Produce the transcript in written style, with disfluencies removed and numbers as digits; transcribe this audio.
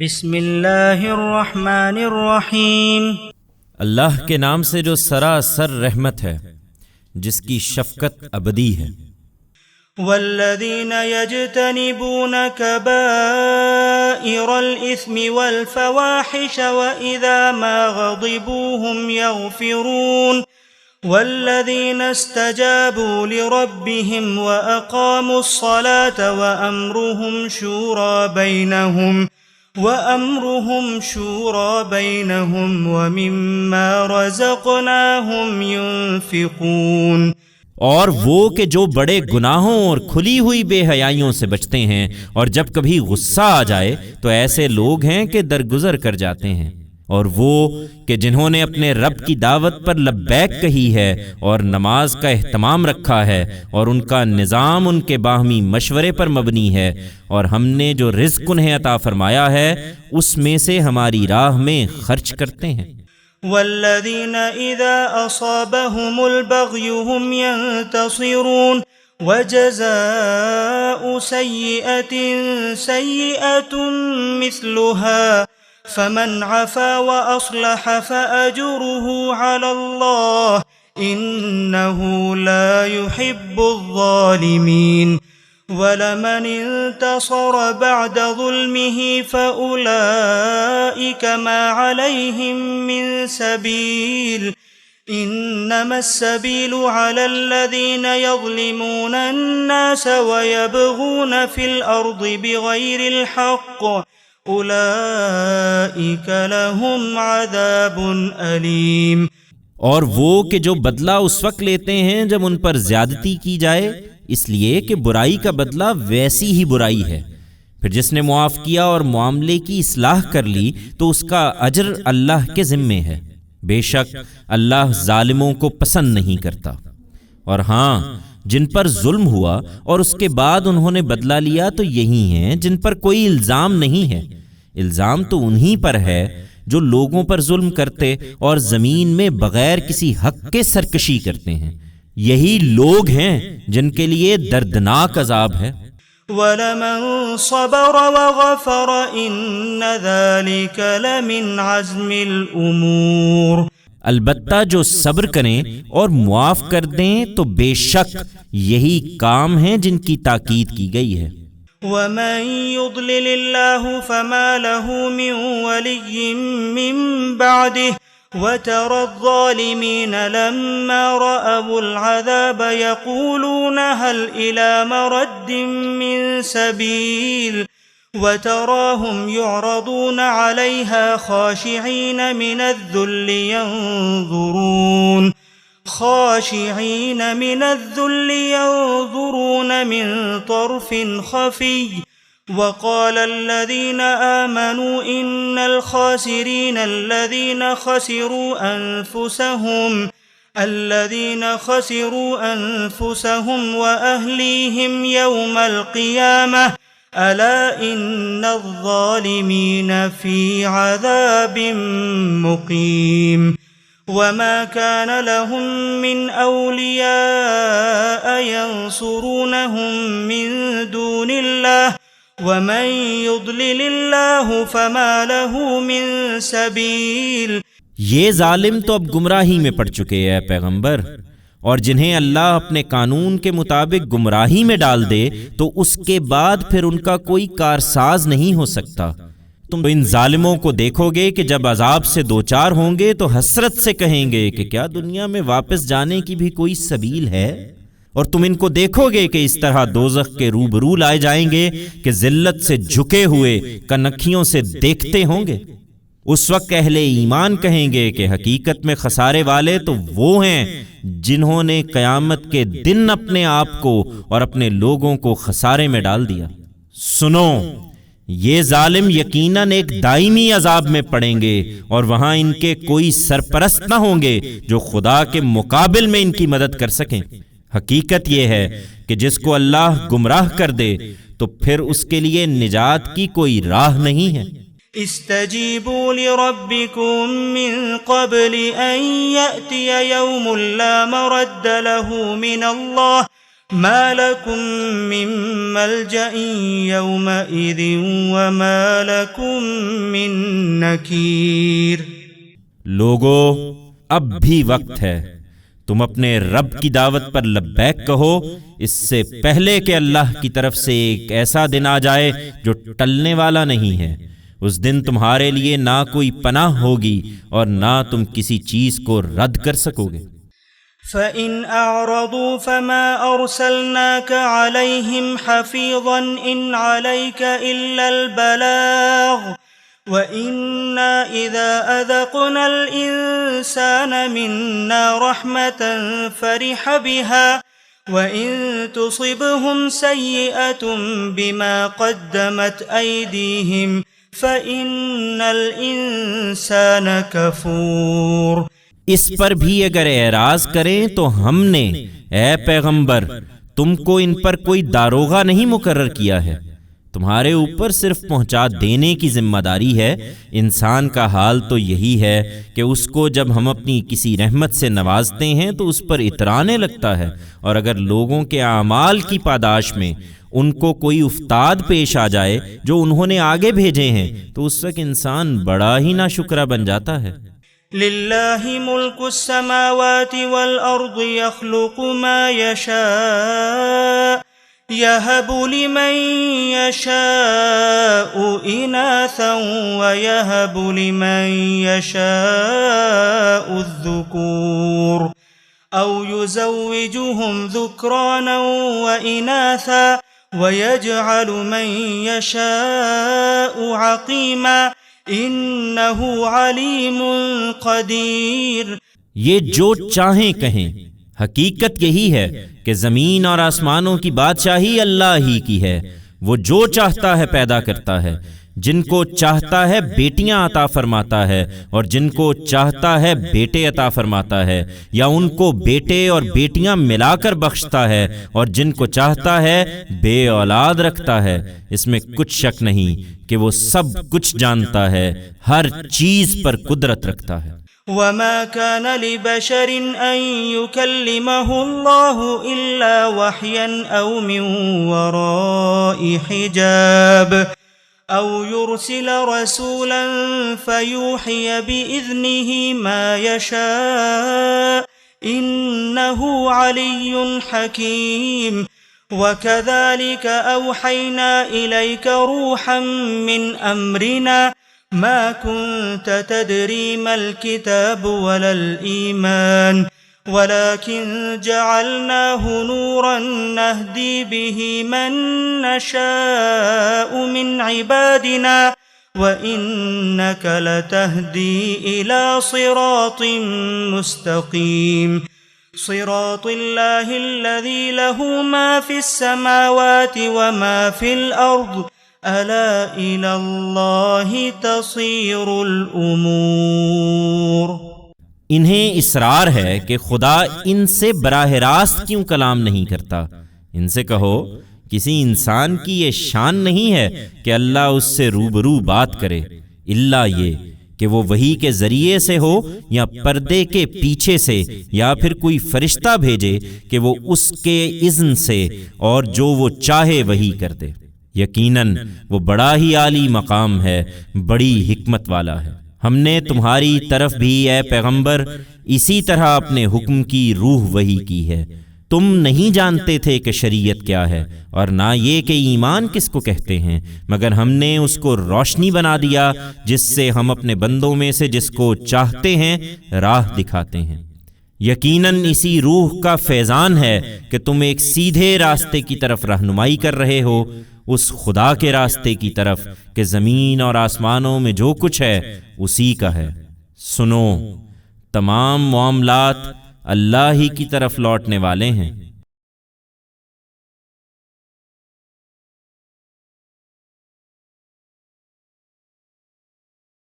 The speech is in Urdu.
بسم اللہ الرحمن الرحیم۔ اللہ کے نام سے جو سراسر رحمت ہے، جس کی شفقت ابدی ہے۔ والذین یجتنبون کبائر الاثم والفواحش واذا ما غضبوا هم يغفرون والذین استجابوا لربهم واقاموا الصلاة وأمرهم شورى بينهم ومما رزقناهم ينفقون۔ اور وہ کہ جو بڑے گناہوں اور کھلی ہوئی بے حیائیوں سے بچتے ہیں، اور جب کبھی غصہ آ جائے تو ایسے لوگ ہیں کہ درگزر کر جاتے ہیں۔ اور وہ کہ جنہوں نے اپنے رب کی دعوت پر لبیک کہی ہے اور نماز کا اہتمام رکھا ہے، اور ان کا نظام ان کے باہمی مشورے پر مبنی ہے، اور ہم نے جو رزق انہیں عطا فرمایا ہے اس میں سے ہماری راہ میں خرچ کرتے ہیں۔ والذین اذا اصابهم البغی هم ينتصرون وجزاء سیئة سیئة مثلها فمن عفا وأصلح فأجره على الله إنه لا يحب الظالمين ولمن انتصر بعد ظلمه فأولئك ما عليهم من سبيل إنما السبيل على الذين يظلمون الناس ويبغون في الأرض بغير الحق اولئک لہم عذاب علیم۔ اور وہ کہ جو بدلہ اس وقت لیتے ہیں جب ان پر زیادتی کی جائے، اس لیے کہ برائی کا بدلہ ویسی ہی برائی ہے، پھر جس نے معاف کیا اور معاملے کی اصلاح کر لی تو اس کا اجر اللہ کے ذمے ہے، بے شک اللہ ظالموں کو پسند نہیں کرتا۔ اور ہاں، جن پر ظلم ہوا اور اس کے بعد انہوں نے بدلہ لیا تو یہی ہیں جن پر کوئی الزام نہیں ہے۔ الزام تو انہی پر ہے جو لوگوں پر ظلم کرتے اور زمین میں بغیر کسی حق کے سرکشی کرتے ہیں، یہی لوگ ہیں جن کے لیے دردناک عذاب ہے۔ وَلَمَن صَبَرَ وَغَفَرَ إِنَّ ذَلِكَ لَمِنْ عَزْمِ الْأُمُورِ۔ البتہ جو صبر کریں اور معاف کر دیں تو بے شک یہی کام ہیں جن کی تاکید کی گئی ہے۔ وَمَن يُضْلِلِ اللَّهُ فَمَا لَهُ مِن وَلِيٍّ مِّن بَعْدِهِ وَتَرَى الظَّالِمِينَ لَمَّا رَأَوُا الْعَذَابَ يَقُولُونَ هَلْ إِلَى مَرَدٍّ مِّن سَبِيلٍ وَتَرَاهُمْ يُعْرَضُونَ عَلَيْهَا خَاشِعِينَ مِنَ الذُّلِّ يَنظُرُونَ مِن طَرْفٍ خَفِيٍّ وَقَالَ الَّذِينَ آمَنُوا إِنَّ الْخَاسِرِينَ الَّذِينَ خَسِرُوا أَنفُسَهُمْ وَأَهْلِيهِمْ يَوْمَ الْقِيَامَةِ أَلَا إِنَّ الظَّالِمِينَ فِي عَذَابٍ مُقِيمٍ۔ وَمَا كَانَ لَهُم مِّنْ أَوْلِيَاءَ يَنصُرُونَهُم مِّن دُونِ اللَّهِ وَمَن يُضْلِلِ اللَّهُ فَمَا لَهُ مِن سَبِيلٍ۔ یہ ظالم تو اب گمراہی میں پڑ چکے ہیں پیغمبر، اور جنہیں اللہ اپنے قانون کے مطابق گمراہی میں ڈال دے تو اس کے بعد پھر ان کا کوئی کارساز نہیں ہو سکتا۔ تم ان ظالموں کو دیکھو گے کہ جب عذاب سے دوچار ہوں گے تو حسرت سے کہیں گے کہ کیا دنیا میں واپس جانے کی بھی کوئی سبیل ہے؟ اور تم ان کو دیکھو گے کہ اس طرح دوزخ کے روبرو لائے جائیں گے کہ ذلت سے جھکے ہوئے کنکھیوں سے دیکھتے ہوں گے۔ اس وقت اہل ایمان کہیں گے کہ حقیقت میں خسارے والے تو وہ ہیں جنہوں نے قیامت کے دن اپنے آپ کو اور اپنے لوگوں کو خسارے میں ڈال دیا۔ سنو، یہ ظالم یقیناً ایک دائمی عذاب میں پڑیں گے، اور وہاں ان کے کوئی سرپرست نہ ہوں گے جو خدا کے مقابل میں ان کی مدد کر سکیں۔ حقیقت یہ ہے کہ جس کو اللہ گمراہ کر دے تو پھر اس کے لیے نجات کی کوئی راہ نہیں ہے۔ استجیبوا لربکم من قبل ان یأتی یوم لا مرد له من اللہ ما لكم من ملجأ يومئذ وما لكم من نكير۔ لوگو، اب بھی وقت ہے، تم اپنے رب کی دعوت پر لبیک کہو، اس سے پہلے کہ اللہ کی طرف سے ایک ایسا دن آ جائے جو ٹلنے والا نہیں ہے۔ اس دن تمہارے لیے نہ کوئی پناہ ہوگی اور نہ تم کسی چیز کو رد کر سکو گے۔ فَإِنْ أَعْرَضُوا فَمَا أَرْسَلْنَاكَ عَلَيْهِمْ حَفِيظًا إِنْ عَلَيْكَ إِلَّا الْبَلَاغُ وَإِنَّا إِذَا أَذَقْنَا الْإِنسَانَ مِنَّا رَحْمَةً فَرِحَ بِهَا وَإِن تُصِبْهُمْ سَيِّئَةٌ بِمَا قَدَّمَتْ أَيْدِيهِمْ فَإِنَّ الْإِنسَانَ كَفُورٌ۔ اس پر بھی اگر اعراض کریں تو ہم نے اے پیغمبر تم کو ان پر کوئی داروغہ نہیں مقرر کیا ہے، تمہارے اوپر صرف پہنچا دینے کی ذمہ داری ہے۔ انسان کا حال تو یہی ہے کہ اس کو جب ہم اپنی کسی رحمت سے نوازتے ہیں تو اس پر اترانے لگتا ہے، اور اگر لوگوں کے اعمال کی پاداش میں ان کو کوئی افتاد پیش آ جائے جو انہوں نے آگے بھیجے ہیں تو اس وقت انسان بڑا ہی ناشکرا بن جاتا ہے۔ للہ ملک السماوات والارض يخلق ما يشاء يهب لمن يشاء اناثا ويهب لمن يشاء الذكور او يزوجهم ذكرانا واناثا ويجعل من يشاء عقيما انہ علیم قدیر۔ یہ جو چاہیں کہیں، حقیقت یہی ہے کہ زمین اور آسمانوں کی بادشاہی اللہ ہی کی ہے، وہ جو چاہتا ہے پیدا کرتا ہے، جن کو چاہتا ہے بیٹیاں عطا فرماتا ہے اور جن کو چاہتا ہے بیٹے عطا فرماتا ہے، یا ان کو بیٹے اور بیٹیاں ملا کر بخشتا ہے، اور جن کو چاہتا ہے بے اولاد رکھتا ہے۔ اس میں کچھ شک نہیں کہ وہ سب کچھ جانتا ہے، ہر چیز پر قدرت رکھتا ہے۔ وما كان لبشر ان يكلمه الله الا وحيا او من وراء حجاب او يرسل رسولا فيوحي باذنه ما يشاء انه علي حكيم وكذلك اوحينا اليك روحا من امرنا ما كنت تدري ما الكتاب ولا الإيمان ولكن جعلناه نورا نهدي به من نشاء من عبادنا وإنك لتهدي إلى صراط مستقيم صراط الله الذي له ما في السماوات وما في الأرض الا الى اللہ تصیر الامور۔ انہیں اصرار ہے کہ خدا ان سے براہ راست کیوں کلام نہیں کرتا۔ ان سے کہو کسی انسان کی یہ شان نہیں ہے کہ اللہ اس سے روبرو بات کرے، الا یہ کہ وہ وحی کے ذریعے سے ہو یا پردے کے پیچھے سے، یا پھر کوئی فرشتہ بھیجے کہ وہ اس کے اذن سے اور جو وہ چاہے وحی کر دے۔ یقیناً وہ بڑا ہی عالی مقام ہے، بڑی حکمت والا ہے۔ ہم نے تمہاری طرف بھی اے پیغمبر اسی طرح اپنے حکم کی روح وحی کی ہے۔ تم نہیں جانتے تھے کہ شریعت کیا ہے اور نہ یہ کہ ایمان کس کو کہتے ہیں، مگر ہم نے اس کو روشنی بنا دیا جس سے ہم اپنے بندوں میں سے جس کو چاہتے ہیں راہ دکھاتے ہیں۔ یقیناً اسی روح کا فیضان ہے کہ تم ایک سیدھے راستے کی طرف رہنمائی کر رہے ہو، اس خدا کے راستے کی طرف کہ زمین اور آسمانوں میں جو کچھ ہے اسی کا ہے۔ سنو، تمام معاملات اللہ ہی کی طرف لوٹنے والے ہیں۔